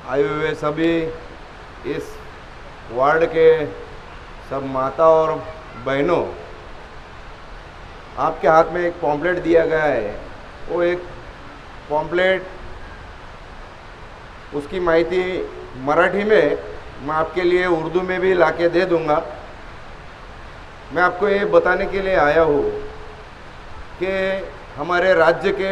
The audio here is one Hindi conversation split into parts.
आए हुए सभी इस वार्ड के सब माता और बहनों, आपके हाथ में एक पॉम्पलेट दिया गया है। वो एक पॉम्पलेट, उसकी माहिती मराठी में मैं आपके लिए उर्दू में भी लाके दे दूंगा। मैं आपको ये बताने के लिए आया हूँ कि हमारे राज्य के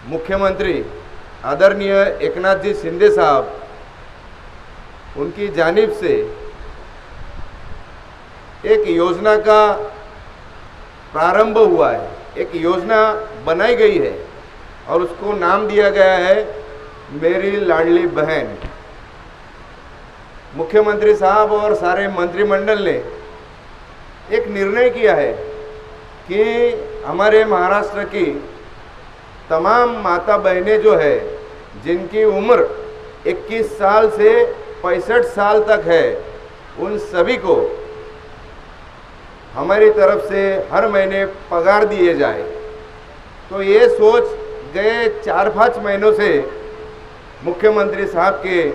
मुख्यमंत्री आदरणीय एकनाथ जी शिंदे साहब, उनकी जानिब से एक योजना का प्रारंभ हुआ है, एक योजना बनाई गई है और उसको नाम दिया गया है मेरी लाडली बहन। मुख्यमंत्री साहब और सारे मंत्रिमंडल ने एक निर्णय किया है कि हमारे महाराष्ट्र की तमाम माता बहनें जो है, जिनकी उम्र 21 साल से 65 साल तक है, उन सभी को हमारी तरफ से हर महीने पगार दिए जाए। तो ये सोच गए 4-5 महीनों से मुख्यमंत्री साहब के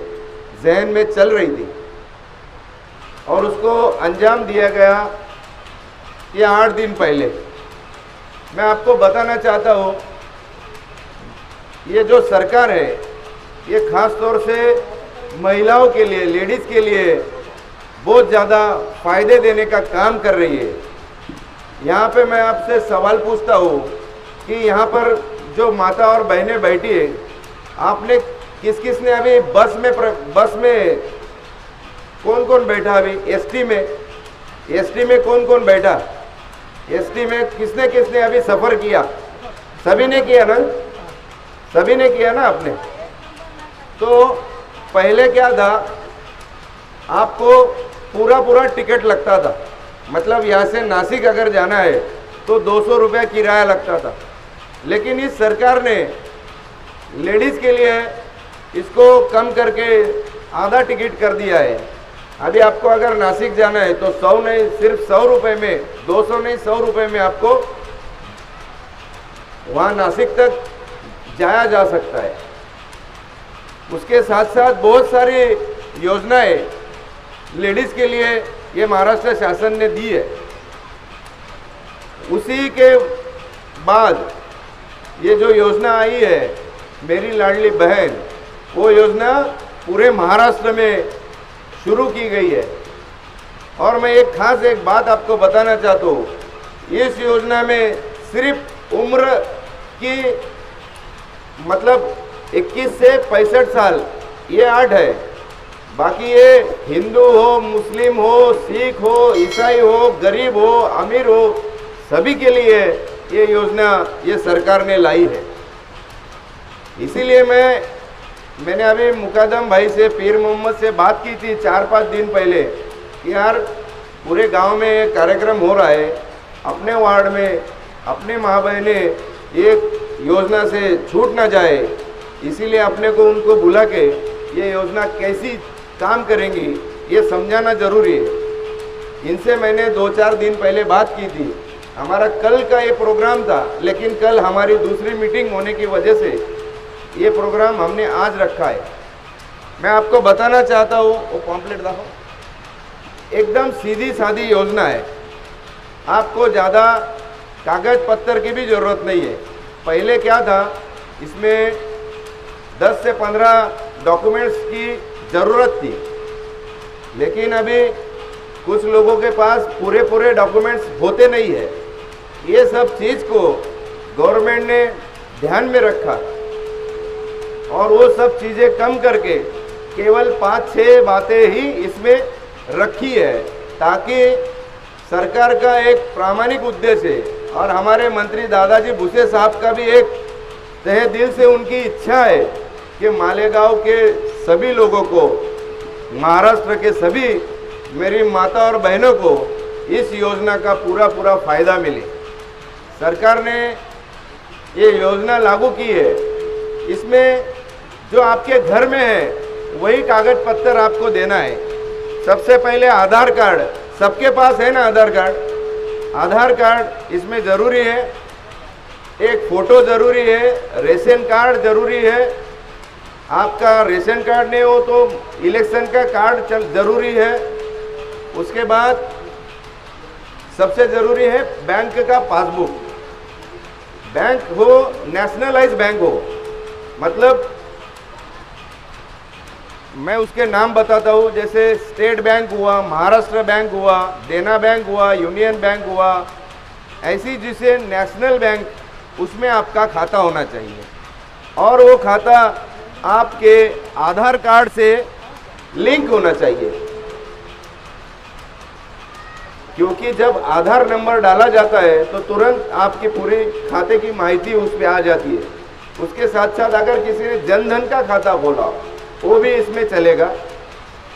जहन में चल रही थी और उसको अंजाम दिया गया ये 8 दिन पहले। मैं आपको बताना चाहता हूँ, ये जो सरकार है ये खास तौर से महिलाओं के लिए, लेडीज़ के लिए बहुत ज़्यादा फ़ायदे देने का काम कर रही है। यहाँ पे मैं आपसे सवाल पूछता हूँ कि यहाँ पर जो माता और बहनें बैठी है, आपने किस ने अभी बस में कौन कौन बैठा? अभी एसटी में कौन कौन बैठा? एसटी में किसने अभी सफ़र किया? सभी ने किया ना? सभी ने किया ना आपने? तो पहले क्या था, आपको पूरा टिकट लगता था। मतलब यहाँ से नासिक अगर जाना है तो 200 रुपया किराया लगता था। लेकिन इस सरकार ने लेडीज़ के लिए इसको कम करके आधा टिकट कर दिया है। अभी आपको अगर नासिक जाना है तो 100 नहीं, सिर्फ 100 रुपये में, 200 नहीं 100 रुपये में आपको वहाँ नासिक तक जाया जा सकता है। उसके साथ साथ बहुत सारी योजनाएं लेडीज़ के लिए ये महाराष्ट्र शासन ने दी है। उसी के बाद ये जो योजना आई है मेरी लाडली बहन, वो योजना पूरे महाराष्ट्र में शुरू की गई है। और मैं एक बात आपको बताना चाहता हूँ, इस योजना में सिर्फ उम्र की मतलब 21 से 65 साल ये 8 है। बाकी ये हिंदू हो, मुस्लिम हो, सिख हो, ईसाई हो, गरीब हो, अमीर हो, सभी के लिए ये योजना ये सरकार ने लाई है। इसीलिए मैंने अभी मुकादम भाई से, पीर मोहम्मद से बात की थी 4-5 दिन पहले कि यार पूरे गांव में कार्यक्रम हो रहा है, अपने वार्ड में अपने माँ बहनें ये योजना से छूट ना जाए, इसीलिए अपने को उनको बुला के ये योजना कैसी काम करेंगी ये समझाना ज़रूरी है। इनसे मैंने 2-4 दिन पहले बात की थी। हमारा कल का ये प्रोग्राम था, लेकिन कल हमारी दूसरी मीटिंग होने की वजह से ये प्रोग्राम हमने आज रखा है। मैं आपको बताना चाहता हूँ, वो पॉम्पलेट देखो, एकदम सीधी सादी योजना है। आपको ज़्यादा कागज़ पत्तर की भी ज़रूरत नहीं है। पहले क्या था, इसमें 10 से 15 डॉक्यूमेंट्स की ज़रूरत थी, लेकिन अभी कुछ लोगों के पास पूरे डॉक्यूमेंट्स होते नहीं है। ये सब चीज़ को गवर्नमेंट ने ध्यान में रखा और वो सब चीज़ें कम करके केवल 5-6 बातें ही इसमें रखी है, ताकि सरकार का एक प्रामाणिक उद्देश्य है और हमारे मंत्री दादाजी भुसे साहब का भी एक तहे दिल से उनकी इच्छा है कि मालेगांव के सभी लोगों को, महाराष्ट्र के सभी मेरी माता और बहनों को इस योजना का पूरा फ़ायदा मिले। सरकार ने ये योजना लागू की है। इसमें जो आपके घर में है वही कागज पत्तर आपको देना है। सबसे पहले आधार कार्ड, सबके पास है ना आधार कार्ड? आधार कार्ड इसमें ज़रूरी है, एक फ़ोटो ज़रूरी है, रेशन कार्ड ज़रूरी है आपका रेशन कार्ड नहीं हो तो इलेक्शन का कार्ड जरूरी है। उसके बाद सबसे ज़रूरी है बैंक का पासबुक। बैंक हो, नेशनलाइज बैंक हो, मतलब मैं उसके नाम बताता हूँ, जैसे स्टेट बैंक हुआ, महाराष्ट्र बैंक हुआ, देना बैंक हुआ, यूनियन बैंक हुआ, ऐसी जिसे नेशनल बैंक, उसमें आपका खाता होना चाहिए और वो खाता आपके आधार कार्ड से लिंक होना चाहिए, क्योंकि जब आधार नंबर डाला जाता है तो तुरंत आपके पूरे खाते की माहिती उस पर आ जाती है। उसके साथ साथ अगर किसी ने जनधन का खाता खोला वो भी इसमें चलेगा,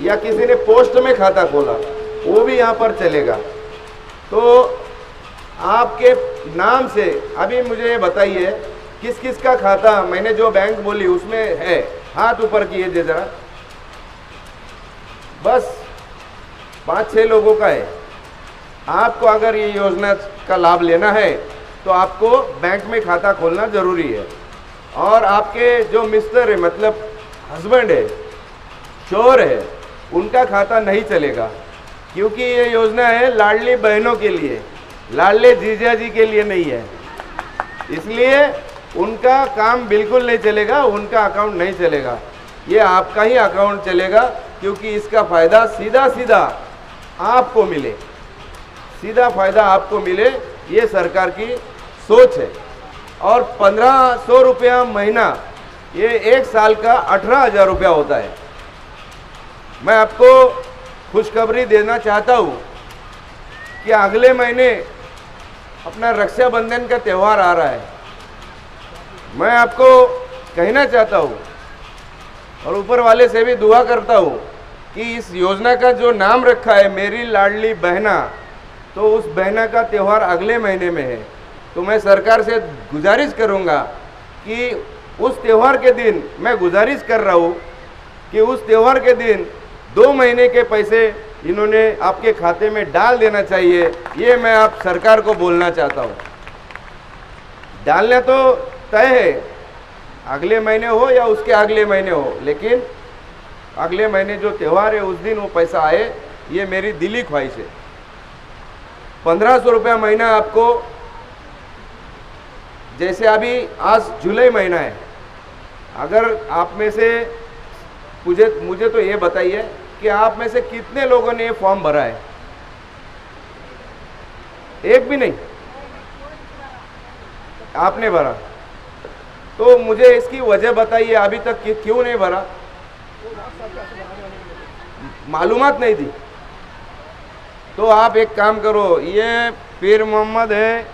या किसी ने पोस्ट में खाता खोला वो भी यहाँ पर चलेगा। तो आपके नाम से अभी मुझे ये बताइए किस किस का खाता, मैंने जो बैंक बोली उसमें है, हाथ ऊपर कीजिए जरा, बस 5-6 लोगों का है। आपको अगर ये योजना का लाभ लेना है तो आपको बैंक में खाता खोलना ज़रूरी है। और आपके जो मिस्टर है, मतलब हस्बैंड है, शोहर है, उनका खाता नहीं चलेगा, क्योंकि ये योजना है लाडली बहनों के लिए, लाडले जीजा जी के लिए नहीं है। इसलिए उनका काम बिल्कुल नहीं चलेगा, उनका अकाउंट नहीं चलेगा, ये आपका ही अकाउंट चलेगा, क्योंकि इसका फ़ायदा सीधा सीधा आपको मिले, सीधा फ़ायदा आपको मिले, ये सरकार की सोच है। और 1500 रुपया महीना, ये 1 साल का 18,000 रुपया होता है। मैं आपको खुशखबरी देना चाहता हूँ कि अगले महीने अपना रक्षाबंधन का त्यौहार आ रहा है। मैं आपको कहना चाहता हूँ और ऊपर वाले से भी दुआ करता हूँ कि इस योजना का जो नाम रखा है मेरी लाडली बहना, तो उस बहना का त्यौहार अगले महीने में है। तो मैं सरकार से गुजारिश करूँगा कि उस त्यौहार के दिन, मैं गुजारिश कर रहा हूँ कि उस त्यौहार के दिन 2 महीने के पैसे इन्होंने आपके खाते में डाल देना चाहिए। ये मैं आप सरकार को बोलना चाहता हूँ। डालना तो तय है, अगले महीने हो या उसके अगले महीने हो, लेकिन अगले महीने जो त्यौहार है उस दिन वो पैसा आए, ये मेरी दिली ख्वाहिश है। 1500 रुपया महीना आपको, जैसे अभी आज जुलाई महीना है, अगर आप में से मुझे तो ये बताइए कि आप में से कितने लोगों ने ये फॉर्म भरा है? एक भी नहीं आपने भरा, तो मुझे इसकी वजह बताइए, अभी तक क्यों नहीं भरा? मालूमात नहीं थी। तो आप एक काम करो, ये पीर मोहम्मद है,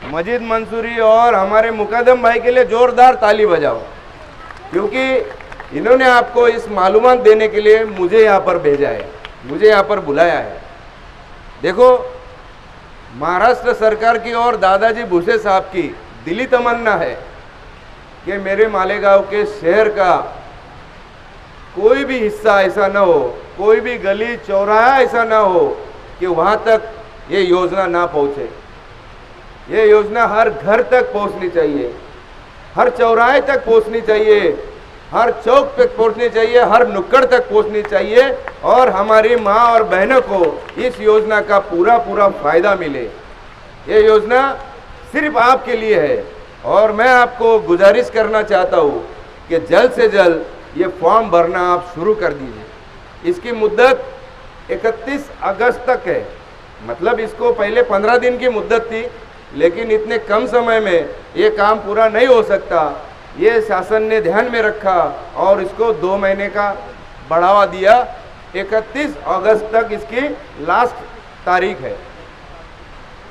मजीद मंसूरी और हमारे मुकद्दम भाई के लिए जोरदार ताली बजाओ, क्योंकि इन्होंने आपको इस मालूमात देने के लिए मुझे यहाँ पर भेजा है, मुझे यहाँ पर बुलाया है। देखो, महाराष्ट्र सरकार की और दादाजी भुसे साहब की दिली तमन्ना है कि मेरे मालेगांव के शहर का कोई भी हिस्सा ऐसा ना हो, कोई भी गली चौराहा ऐसा ना हो कि वहाँ तक ये योजना ना पहुँचे। ये योजना हर घर तक पहुँचनी चाहिए, हर चौराहे तक पहुँचनी चाहिए, हर चौक तक पहुँचनी चाहिए, हर नुक्कड़ तक पहुँचनी चाहिए, और हमारी माँ और बहनों को इस योजना का पूरा पूरा फायदा मिले। ये योजना सिर्फ आपके लिए है, और मैं आपको गुजारिश करना चाहता हूँ कि जल्द से जल्द ये फॉर्म भरना आप शुरू कर दीजिए। इसकी मुद्दत 31 अगस्त तक है, मतलब इसको पहले 15 दिन की मुद्दत थी, लेकिन इतने कम समय में ये काम पूरा नहीं हो सकता। ये शासन ने ध्यान में रखा और इसको 2 महीने का बढ़ावा दिया। 31 अगस्त तक इसकी लास्ट तारीख है।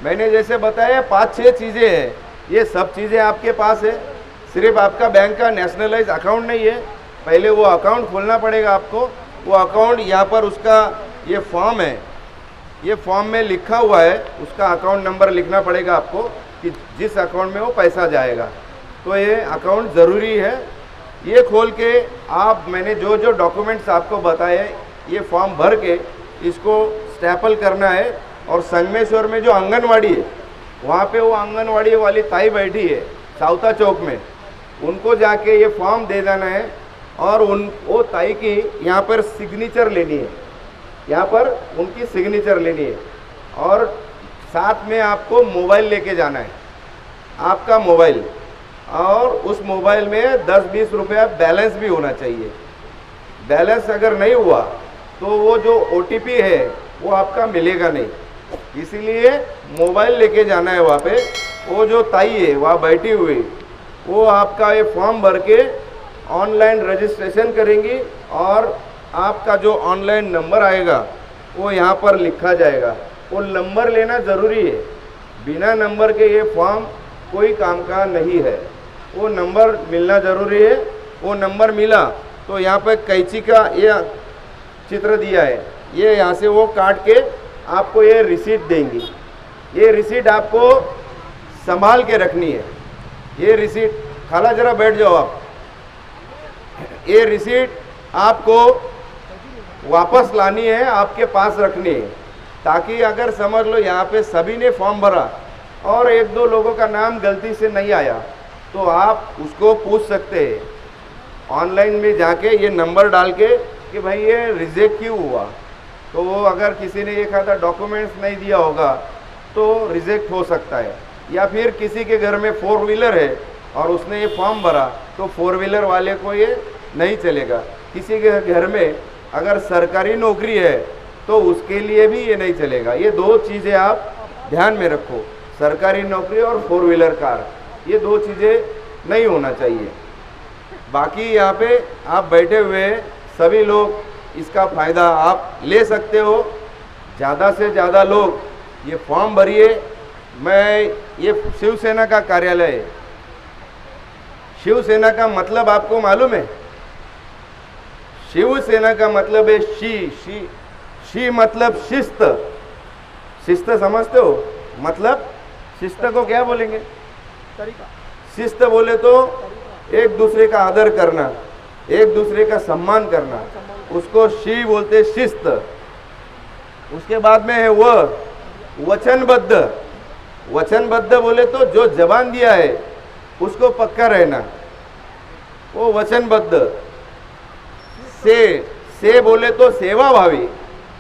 मैंने जैसे बताया 5-6 चीज़ें हैं, ये सब चीज़ें आपके पास है। सिर्फ आपका बैंक का नेशनलाइज अकाउंट नहीं है, पहले वो अकाउंट खोलना पड़ेगा आपको। वो अकाउंट यहाँ पर उसका ये फॉर्म है, ये फॉर्म में लिखा हुआ है, उसका अकाउंट नंबर लिखना पड़ेगा आपको कि जिस अकाउंट में वो पैसा जाएगा। तो ये अकाउंट ज़रूरी है। ये खोल के आप, मैंने जो जो डॉक्यूमेंट्स आपको बताए, ये फॉर्म भर के इसको स्टैपल करना है। और संगमेश्वर में जो आंगनवाड़ी है, वहाँ पे वो आंगनवाड़ी वाली ताई बैठी है साउथा चौक में, उनको जाके ये फॉर्म दे देना है और वो ताई की यहाँ पर सिग्नेचर लेनी है, यहाँ पर उनकी सिग्नेचर लेनी है और साथ में आपको मोबाइल लेके जाना है, आपका मोबाइल, और उस मोबाइल में 10-20 रुपया बैलेंस भी होना चाहिए। बैलेंस अगर नहीं हुआ तो वो जो OTP है वो आपका मिलेगा नहीं। इसीलिए मोबाइल लेके जाना है वहाँ पे। वो जो ताई है वहाँ बैठी हुई, वो आपका ये फॉर्म भर के ऑनलाइन रजिस्ट्रेशन करेंगी और आपका जो ऑनलाइन नंबर आएगा वो यहाँ पर लिखा जाएगा। वो नंबर लेना ज़रूरी है, बिना नंबर के ये फॉर्म कोई काम का नहीं है। वो नंबर मिलना ज़रूरी है। वो नंबर मिला तो यहाँ पर कैंची का ये चित्र दिया है, ये यहाँ से वो काट के आपको ये रिसीट देंगी। ये रिसीट आपको संभाल के रखनी है। ये रिसीट, खाला जरा बैठ जाओ आप। ये रिसीट आपको वापस लानी है, आपके पास रखनी है, ताकि अगर समझ लो यहाँ पे सभी ने फॉर्म भरा और 1-2 लोगों का नाम गलती से नहीं आया तो आप उसको पूछ सकते हैं ऑनलाइन में जाके ये नंबर डाल के कि भाई ये रिजेक्ट क्यों हुआ। तो वो अगर किसी ने ये कहा था डॉक्यूमेंट्स नहीं दिया होगा तो रिजेक्ट हो सकता है। या फिर किसी के घर में 4 व्हीलर है और उसने ये फॉर्म भरा तो 4 व्हीलर वाले को ये नहीं चलेगा। किसी के घर में अगर सरकारी नौकरी है तो उसके लिए भी ये नहीं चलेगा। ये 2 चीज़ें आप ध्यान में रखो, सरकारी नौकरी और 4 व्हीलर कार, ये 2 चीज़ें नहीं होना चाहिए। बाकी यहाँ पे आप बैठे हुए सभी लोग इसका फ़ायदा आप ले सकते हो। ज़्यादा से ज़्यादा लोग ये फॉर्म भरिए। ये शिवसेना का कार्यालय है। शिवसेना का मतलब आपको मालूम है? शिवसेना का मतलब है शी मतलब शिस्त। शिस्त समझते हो? मतलब शिस्त को क्या बोलेंगे? तरीका। शिस्त बोले तो एक दूसरे का आदर करना, एक दूसरे का सम्मान करना, उसको शी बोलते, शिस्त। उसके बाद में है वचनबद्ध। वचनबद्ध बोले तो जो जबान दिया है उसको पक्का रहना, वो वचनबद्ध। से बोले तो सेवा भावी,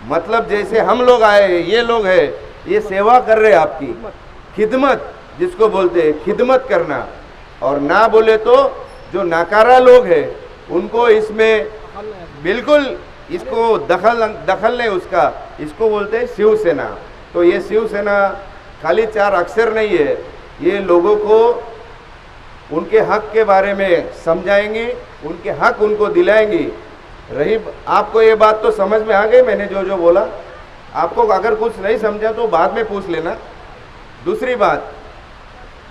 मतलब जैसे हम लोग आए, ये लोग हैं, ये सेवा कर रहे हैं आपकी, खिदमत जिसको बोलते हैं, खिदमत करना। और ना बोले तो जो नाकारा लोग हैं उनको इसमें बिल्कुल इसको दखल नहीं उसका, इसको बोलते हैं शिवसेना। तो ये शिवसेना खाली 4 अक्षर नहीं है, ये लोगों को उनके हक के बारे में समझाएंगी, उनके हक उनको दिलाएंगी। रही आपको ये बात तो समझ में आ गई मैंने जो बोला? आपको अगर कुछ नहीं समझा तो बाद में पूछ लेना। दूसरी बात,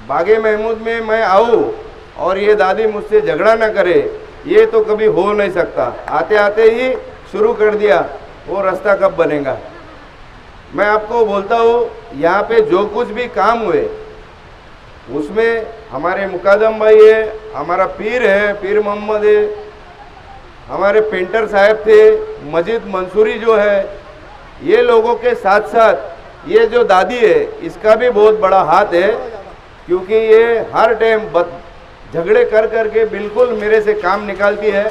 बागे महमूद में मैं आऊँ और ये दादी मुझसे झगड़ा ना करे, ये तो कभी हो नहीं सकता। आते आते ही शुरू कर दिया, वो रास्ता कब बनेगा? मैं आपको बोलता हूँ, यहाँ पे जो कुछ भी काम हुए उसमें हमारे मुकादम भाई है, हमारा पीर है, पीर मोहम्मद है, हमारे पेंटर साहब थे, मजिद मंसूरी जो है, ये लोगों के साथ साथ ये जो दादी है इसका भी बहुत बड़ा हाथ है, क्योंकि ये हर टाइम झगड़े कर के बिल्कुल मेरे से काम निकालती है।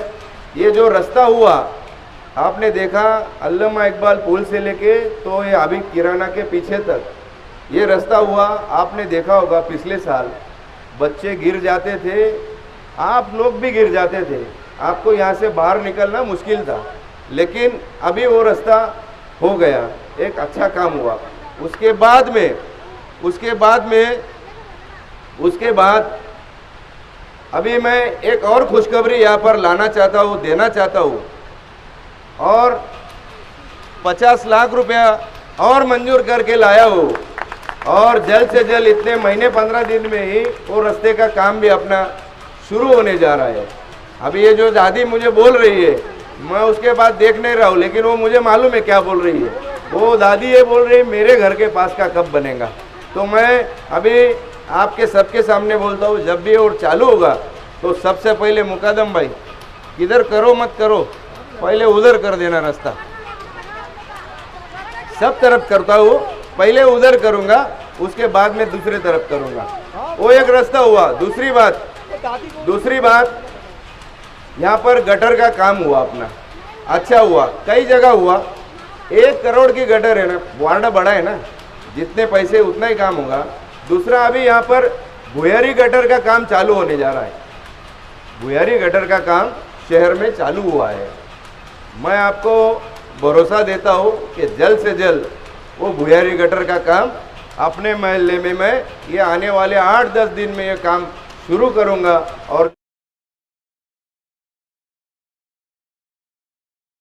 ये जो रास्ता हुआ आपने देखा, अल्लामा इकबाल पुल से लेके तो ये अभी किराना के पीछे तक ये रास्ता हुआ, आपने देखा होगा। पिछले साल बच्चे गिर जाते थे, आप लोग भी गिर जाते थे, आपको यहाँ से बाहर निकलना मुश्किल था, लेकिन अभी वो रास्ता हो गया, एक अच्छा काम हुआ। उसके बाद अभी मैं एक और खुशखबरी यहाँ पर लाना चाहता हूँ, देना चाहता हूँ। और 50 लाख रुपया और मंजूर करके लाया हूँ, और जल्द से जल्द इतने महीने 15 दिन में ही वो रास्ते का काम भी अपना शुरू होने जा रहा है। अभी ये जो दादी मुझे बोल रही है, मैं उसके बाद देख नहीं रहा हूँ, लेकिन वो मुझे मालूम है क्या बोल रही है। वो दादी ये बोल रही है मेरे घर के पास का कब बनेगा। तो मैं अभी आपके सबके सामने बोलता हूँ, जब भी और चालू होगा तो सबसे पहले मुकादम भाई इधर करो मत करो, पहले उधर कर देना रास्ता। सब तरफ करता हूँ, पहले उधर करूँगा, उसके बाद में दूसरे तरफ करूँगा। वो एक रास्ता हुआ। दूसरी बात यहाँ पर गटर का काम हुआ अपना, अच्छा हुआ, कई जगह हुआ। 1 करोड़ की गटर है ना, वार्ड बड़ा है ना, जितने पैसे उतना ही काम होगा। दूसरा, अभी यहाँ पर भुयारी गटर का काम चालू होने जा रहा है। भुयारी गटर का काम शहर में चालू हुआ है। मैं आपको भरोसा देता हूँ कि जल्द से जल्द वो भुयारी गटर का काम अपने मोहल्ले में मैं ये आने वाले 8-10 दिन में ये काम शुरू करूँगा और